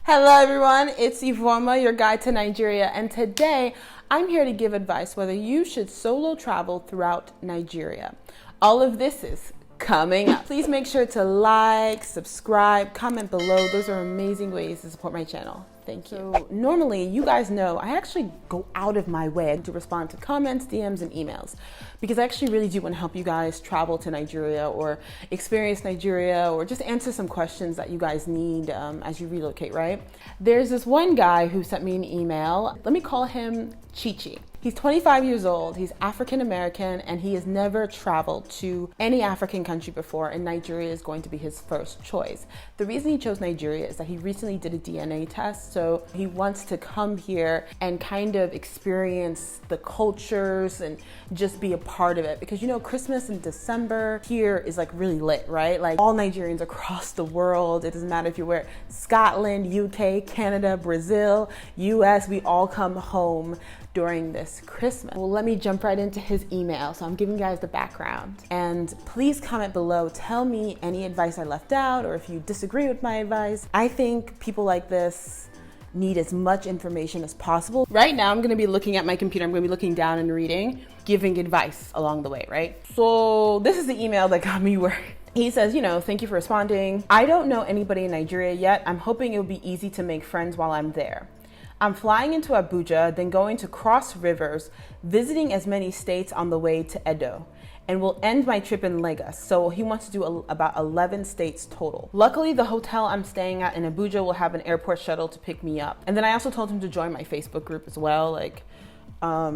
Hello everyone, it's Iveoma, your guide to Nigeria, and today I'm here to give advice whether you should solo travel throughout Nigeria. All of this is coming up. Please make sure to like, subscribe, comment below. Those are amazing ways to support my channel. Thank you. So normally, you guys know, I actually go out of my way to respond to comments, DMs, and emails because I actually really do want to help you guys travel to Nigeria or experience Nigeria or just answer some questions that you guys need as you relocate, right? There's this one guy who sent me an email. Let me call him Chichi. He's 25 years old, he's African American, and he has never traveled to any African country before, and Nigeria is going to be his first choice. The reason he chose Nigeria is that he recently did a DNA test, so he wants to come here and kind of experience the cultures and just be a part of it. Because you know, Christmas in December here is like really lit, right? Like all Nigerians across the world, it doesn't matter if you're Scotland, UK, Canada, Brazil, US, we all come home during this Christmas. Well, let me jump right into his email. So I'm giving you guys the background. And please comment below, tell me any advice I left out or if you disagree with my advice. I think people like this need as much information as possible. Right now, I'm gonna be looking at my computer. I'm gonna be looking down and reading, giving advice along the way, right? So this is the email that got me worried. He says, thank you for responding. I don't know anybody in Nigeria yet. I'm hoping it'll be easy to make friends while I'm there. I'm flying into Abuja, then going to cross rivers, visiting as many states on the way to Edo, and will end my trip in Lagos. So he wants to do about 11 states total. Luckily, the hotel I'm staying at in Abuja will have an airport shuttle to pick me up. And then I also told him to join my Facebook group as well.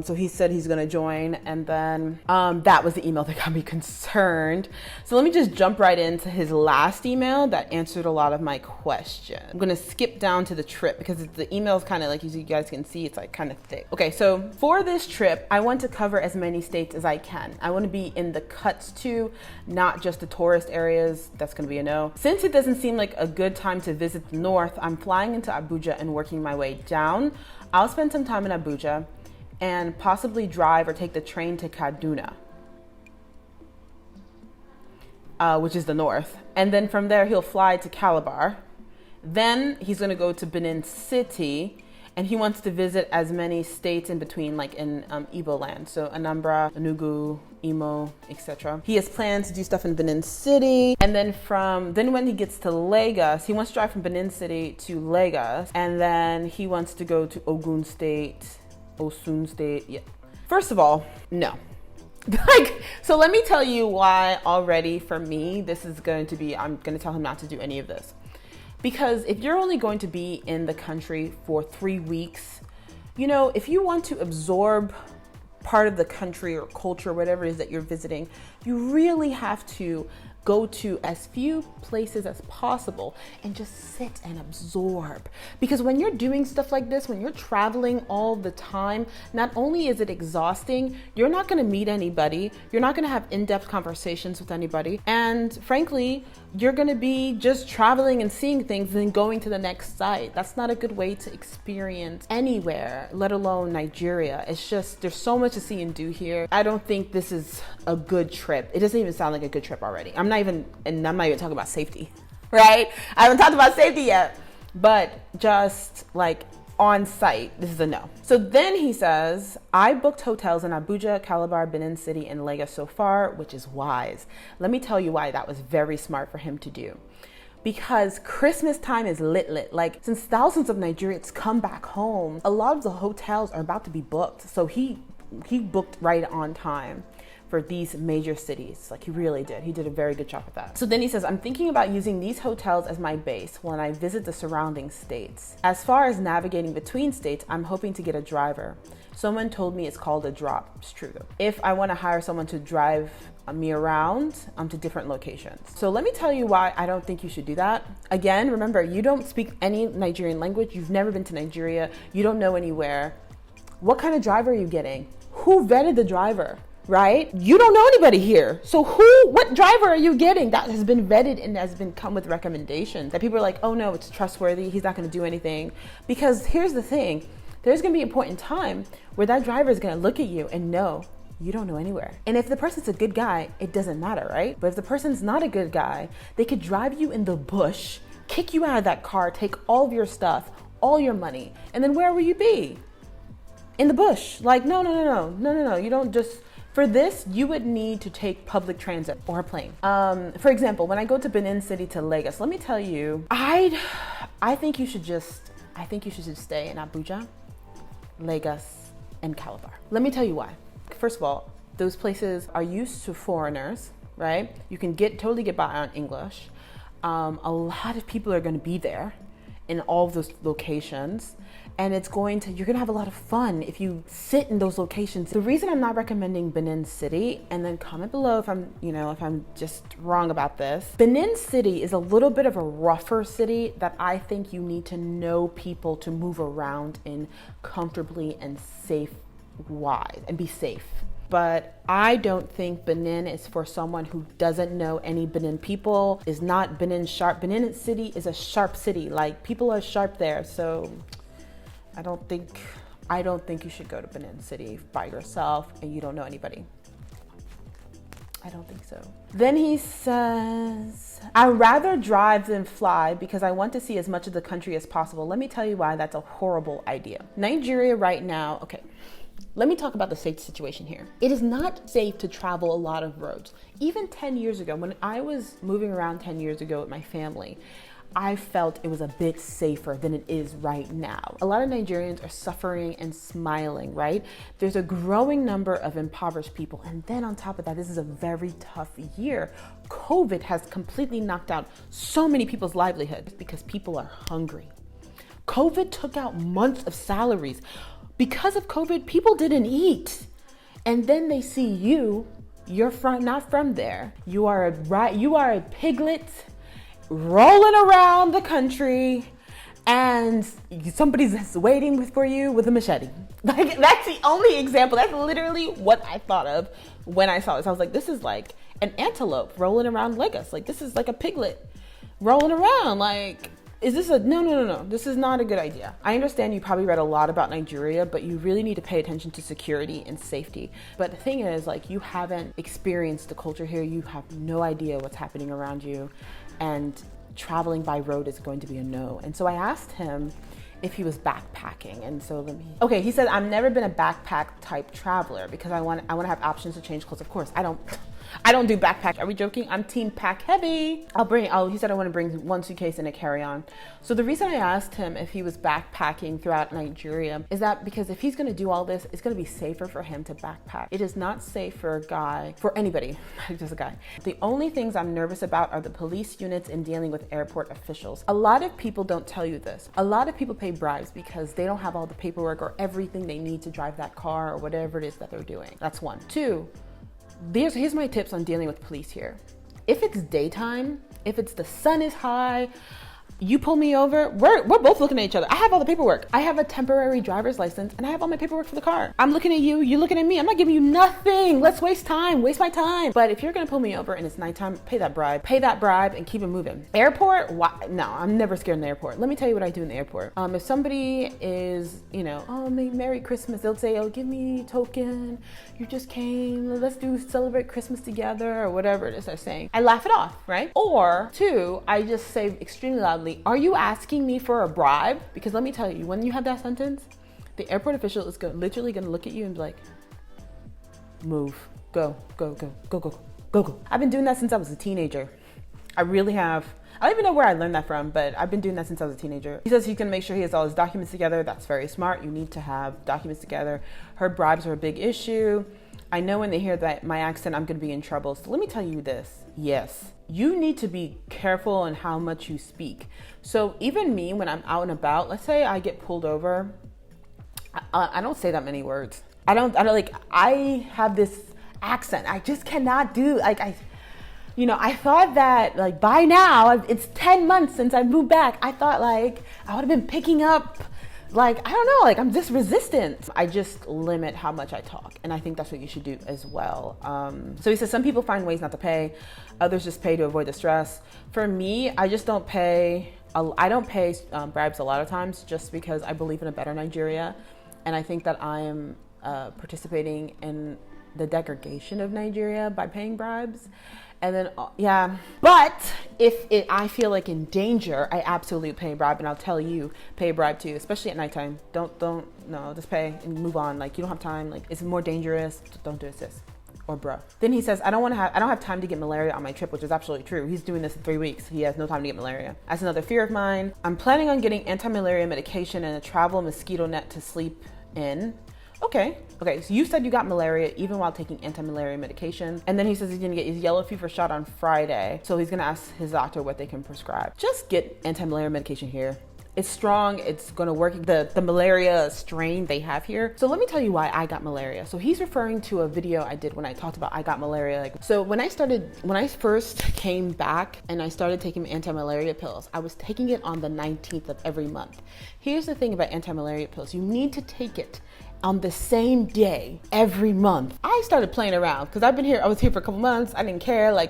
So he said he's gonna join, and then that was the email that got me concerned. So let me just jump right into his last email that answered a lot of my questions. I'm gonna skip down to the trip because the email is kind of like, as you guys can see, it's like kind of thick. Okay, so for this trip, I want to cover as many states as I can. I want to be in the cuts too, not just the tourist areas. That's gonna be a no. Since it doesn't seem like a good time to visit the north, I'm flying into Abuja and working my way down. I'll spend some time in Abuja and possibly drive or take the train to Kaduna, which is the north. And then from there, he'll fly to Calabar. Then he's gonna go to Benin City, and he wants to visit as many states in between, like in Igbo land. So Anambra, Enugu, Imo, etc. He has plans to do stuff in Benin City. And then when he gets to Lagos, he wants to drive from Benin City to Lagos. And then he wants to go to Ogun State, Osun State. Yeah. First of all, no. So let me tell you why already for me, I'm going to tell him not to do any of this. Because if you're only going to be in the country for 3 weeks, if you want to absorb part of the country or culture, whatever it is that you're visiting, you really have to go to as few places as possible and just sit and absorb. Because when you're doing stuff like this, when you're traveling all the time, not only is it exhausting, you're not going to meet anybody, you're not going to have in-depth conversations with anybody, and frankly, you're going to be just traveling and seeing things and then going to the next site. That's not a good way to experience anywhere, let alone Nigeria. It's just, there's so much to see and do here. I don't think this is a good trip. It doesn't even sound like a good trip already. I'm not even talking about safety, right? I haven't talked about safety yet, but just like on site, this is a no. So then he says, I booked hotels in Abuja, Calabar, Benin City, and Lagos so far, which is wise. Let me tell you why that was very smart for him to do. Because Christmas time is lit. Like, since thousands of Nigerians come back home, a lot of the hotels are about to be booked. So he booked right on time for these major cities. Like, he really did. He did a very good job with that. So then he says, I'm thinking about using these hotels as my base when I visit the surrounding states. As far as navigating between states, I'm hoping to get a driver. Someone told me it's called a drop. It's true though. If I want to hire someone to drive me around to different locations. So let me tell you why I don't think you should do that. Again, remember, you don't speak any Nigerian language. You've never been to Nigeria. You don't know anywhere. What kind of driver are you getting? Who vetted the driver? Right? You don't know anybody here. So what driver are you getting that has been vetted and has been come with recommendations that people are like, oh no, it's trustworthy. He's not going to do anything. Because here's the thing. There's going to be a point in time where that driver is going to look at you and know you don't know anywhere. And if the person's a good guy, it doesn't matter, right? But if the person's not a good guy, they could drive you in the bush kick you out of that car, take all of your stuff, all your money, and then where will you be? In the bush. Like, no. You don't just, for this, you would need to take public transit or a plane. For example, when I go to Benin City to Lagos, let me tell you, I think you should just stay in Abuja, Lagos, and Calabar. Let me tell you why. First of all, those places are used to foreigners, right? You can totally get by on English. A lot of people are going to be there in all of those locations, and you're gonna have a lot of fun if you sit in those locations. The reason I'm not recommending Benin City, and then comment below if I'm just wrong about this. Benin City is a little bit of a rougher city that I think you need to know people to move around in comfortably and safe-wise and be safe. But I don't think Benin is for someone who doesn't know any Benin people, is not Benin sharp. Benin City is a sharp city. Like, people are sharp there. So I don't think you should go to Benin City by yourself and you don't know anybody. I don't think so. Then he says, I'd rather drive than fly because I want to see as much of the country as possible. Let me tell you why that's a horrible idea. Nigeria right now, okay. Let me talk about the safety situation here. It is not safe to travel a lot of roads. Even 10 years ago, when I was moving around 10 years ago with my family, I felt it was a bit safer than it is right now. A lot of Nigerians are suffering and smiling, right? There's a growing number of impoverished people. And then on top of that, this is a very tough year. COVID has completely knocked out so many people's livelihoods because people are hungry. COVID took out months of salaries. Because of COVID, people didn't eat. And then they see you're not from there. You are a piglet rolling around the country and somebody's waiting for you with a machete. Like, that's the only example. That's literally what I thought of when I saw this. I was like, this is like an antelope rolling around Lagos. Like, this is like a piglet rolling around. Like, is this no, this is not a good idea. I understand you probably read a lot about Nigeria, but you really need to pay attention to security and safety. But the thing is, like, you haven't experienced the culture here. You have no idea what's happening around you, and traveling by road is going to be a no. And so I asked him if he was backpacking, and so okay, he said, I've never been a backpack type traveler because I want to have options to change clothes. Of course, I don't do backpack. Are we joking? I'm team pack heavy. He said I want to bring one suitcase and a carry-on. So the reason I asked him if he was backpacking throughout Nigeria is that because if he's going to do all this, it's going to be safer for him to backpack. It is not safe for a guy, for anybody, just a guy. The only things I'm nervous about are the police units and dealing with airport officials. A lot of people don't tell you this. A lot of people pay bribes because they don't have all the paperwork or everything they need to drive that car or whatever it is that they're doing. That's one. Two, here's my tips on dealing with police here. If it's daytime, if the sun is high, you pull me over, we're both looking at each other. I have all the paperwork. I have a temporary driver's license and I have all my paperwork for the car. I'm looking at you, you're looking at me. I'm not giving you nothing. Let's waste my time. But if you're gonna pull me over and it's nighttime, pay that bribe and keep it moving. Airport, no, I'm never scared in the airport. Let me tell you what I do in the airport. If somebody is, oh, Merry Christmas, they'll say, oh, give me a token. You just came, let's celebrate Christmas together or whatever it is they're saying. I laugh it off, right? Or two, I just say extremely loudly, are you asking me for a bribe? Because let me tell you, when you have that sentence, the airport official is literally going to look at you and be like, move, go. I've been doing that since I was a teenager. I really have. I don't even know where I learned that from, but I've been doing that since I was a teenager. He says he's gonna make sure he has all his documents together. That's very smart. You need to have documents together. Heard bribes are a big issue. I know when they hear that my accent, I'm gonna be in trouble. So let me tell you this. Yes, you need to be careful in how much you speak. So even me, when I'm out and about, let's say I get pulled over, I don't say that many words. I have this accent. I just cannot do, I thought that by now, it's 10 months since I moved back. I thought I would have been picking up, I don't know, I'm just resistant. I just limit how much I talk. And I think that's what you should do as well. So he says, some people find ways not to pay. Others just pay to avoid the stress. For me, I just don't pay. I don't pay bribes a lot of times just because I believe in a better Nigeria. And I think that I am participating in the degradation of Nigeria by paying bribes. And then, yeah, but I feel like in danger, I absolutely pay a bribe, and I'll tell you, pay a bribe too, especially at nighttime. No, just pay and move on. Like, you don't have time. Like, it's more dangerous. Don't do it, sis. Or bruh. Then he says, I don't have time to get malaria on my trip, which is absolutely true. He's doing this in 3 weeks. He has no time to get malaria. That's another fear of mine. I'm planning on getting anti-malaria medication and a travel mosquito net to sleep in. Okay, so you said you got malaria even while taking anti-malaria medication. And then he says he's gonna get his yellow fever shot on Friday. So he's gonna ask his doctor what they can prescribe. Just get anti-malaria medication here. It's strong, it's gonna work, the malaria strain they have here. So let me tell you why I got malaria. So he's referring to a video I did when I talked about I got malaria. So when I first came back and I started taking anti-malaria pills, I was taking it on the 19th of every month. Here's the thing about anti-malaria pills. You need to take it on the same day every month. I started playing around because I was here for a couple months. I didn't care. I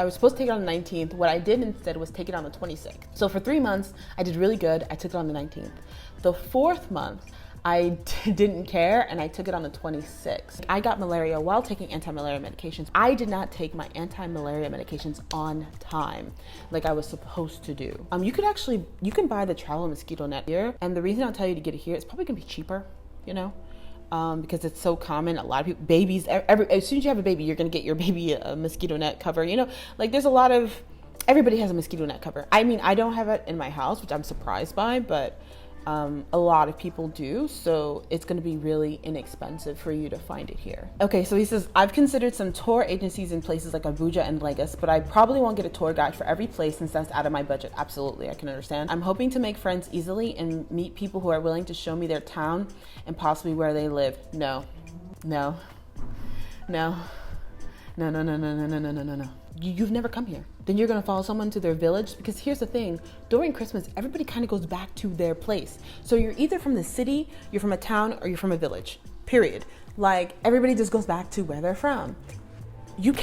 was supposed to take it on the 19th. What I did instead was take it on the 26th. So for 3 months, I did really good. I took it on the 19th. The 4th month, I didn't care and I took it on the 26th. I got malaria while taking anti-malaria medications. I did not take my anti-malaria medications on time like I was supposed to do. You can buy the travel mosquito net here. And the reason I'll tell you to get it here, it's probably gonna be cheaper. Because it's so common. A lot of people, babies, as soon as you have a baby, you're going to get your baby a mosquito net cover. Everybody has a mosquito net cover. I mean, I don't have it in my house, which I'm surprised by, but a lot of people do. So it's going to be really inexpensive for you to find it here. Okay, so he says, I've considered some tour agencies in places like Abuja and Lagos, but I probably won't get a tour guide for every place since that's out of my budget. Absolutely, I can understand. I'm hoping to make friends easily and meet people who are willing to show me their town and possibly where they live. No. You've never come here. Then you're gonna follow someone to their village, because here's the thing, during Christmas, everybody kind of goes back to their place. So you're either from the city, you're from a town, or you're from a village, period. Everybody just goes back to where they're from. You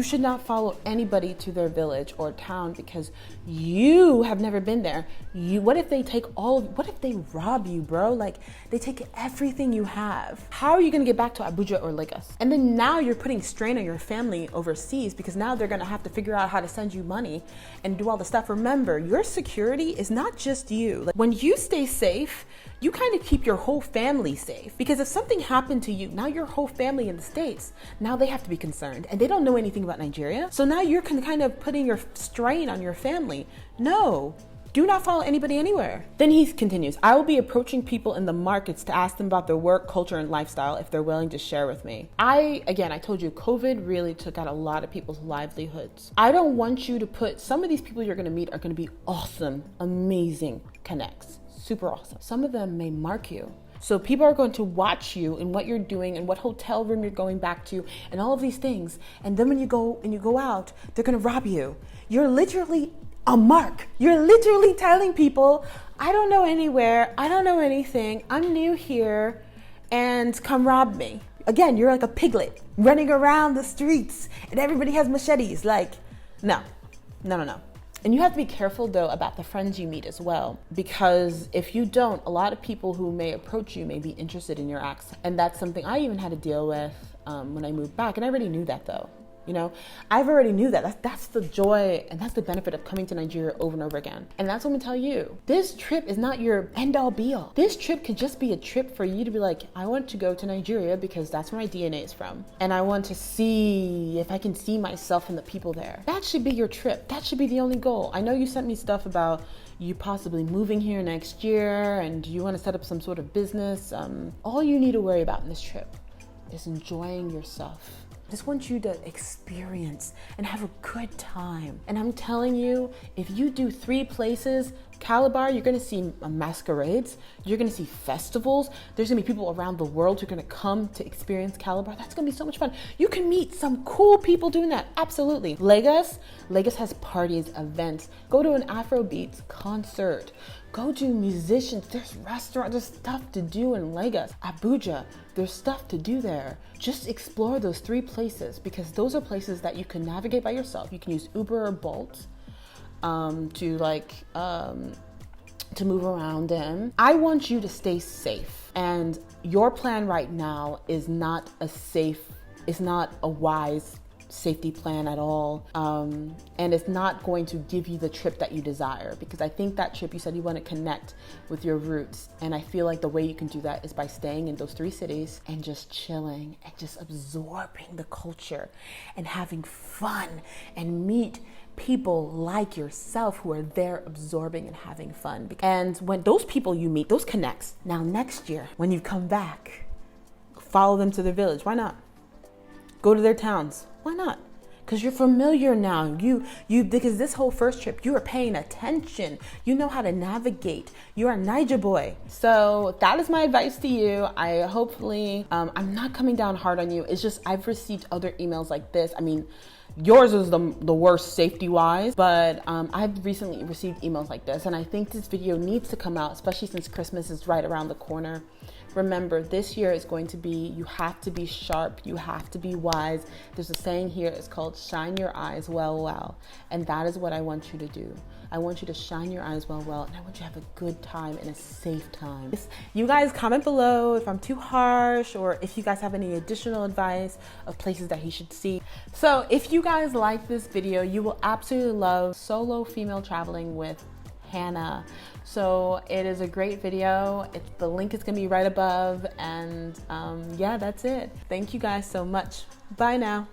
should not follow anybody to their village or town because you have never been there. What if they rob you, bro? They take everything you have. How are you gonna get back to Abuja or Lagos? And then now you're putting strain on your family overseas because now they're gonna have to figure out how to send you money and do all the stuff. Remember, your security is not just you. When you stay safe, you kind of keep your whole family safe, because if something happened to you, now your whole family in the States, now they have to be concerned and they don't know anything about Nigeria. So now you're kind of putting your strain on your family. No, do not follow anybody anywhere. Then he continues, I will be approaching people in the markets to ask them about their work, culture, and lifestyle if they're willing to share with me. I told you, COVID really took out a lot of people's livelihoods. I don't want you to some of these people you're gonna meet are gonna be awesome, amazing connects. Super awesome. Some of them may mark you. So people are going to watch you and what you're doing and what hotel room you're going back to and all of these things. And then when you go out, they're going to rob you. You're literally a mark. You're literally telling people, I don't know anywhere. I don't know anything. I'm new here and come rob me. Again, you're like a piglet running around the streets and everybody has machetes. No. And you have to be careful, though, about the friends you meet as well, because if you don't, a lot of people who may approach you may be interested in your acts. And that's something I even had to deal with when I moved back. And I already knew that, though. I've already knew that. That's the joy and that's the benefit of coming to Nigeria over and over again. And that's what I'm gonna tell you. This trip is not your end all be all. This trip could just be a trip for you to be like, I want to go to Nigeria because that's where my DNA is from. And I want to see if I can see myself in the people there. That should be your trip. That should be the only goal. I know you sent me stuff about you possibly moving here next year and you want to set up some sort of business. All you need to worry about in this trip is enjoying yourself. I just want you to experience and have a good time. And I'm telling you, if you do 3 places, Calabar, you're gonna see masquerades, you're gonna see festivals, there's gonna be people around the world who are gonna come to experience Calabar. That's gonna be so much fun. You can meet some cool people doing that, absolutely. Lagos has parties, events. Go to an Afrobeats concert. Go to musicians, there's restaurants, there's stuff to do in Lagos. Abuja, there's stuff to do there. Just explore those 3 places because those are places that you can navigate by yourself. You can use Uber or Bolt to to move around in. I want you to stay safe. And your plan right now is not a wise safety plan at all. And it's not going to give you the trip that you desire, because I think that trip, you said you want to connect with your roots. And I feel like the way you can do that is by staying in those 3 cities and just chilling and just absorbing the culture and having fun and meet people like yourself who are there absorbing and having fun. And when those people you meet, those connects, now next year, when you come back, follow them to their village. Why not? Go to their towns. Why not? Because you're familiar now. Because this whole first trip, you are paying attention. You know how to navigate. You are a Niger boy. So that is my advice to you. I'm not coming down hard on you. It's just, I've received other emails like this. I mean, yours is the worst safety wise, but I've recently received emails like this, and I think this video needs to come out, especially since Christmas is right around the corner. Remember, this year is going to be, you have to be sharp, you have to be wise. There's a saying here, it's called shine your eyes well, and that is what I want you to do. I want you to shine your eyes well, and I want you to have a good time and a safe time. You guys comment below if I'm too harsh, or if you guys have any additional advice of places that he should see. So if you guys like this video, you will absolutely love solo female traveling with Hannah. So it is a great video. The link is gonna be right above, and yeah, that's it. Thank you guys so much. Bye now.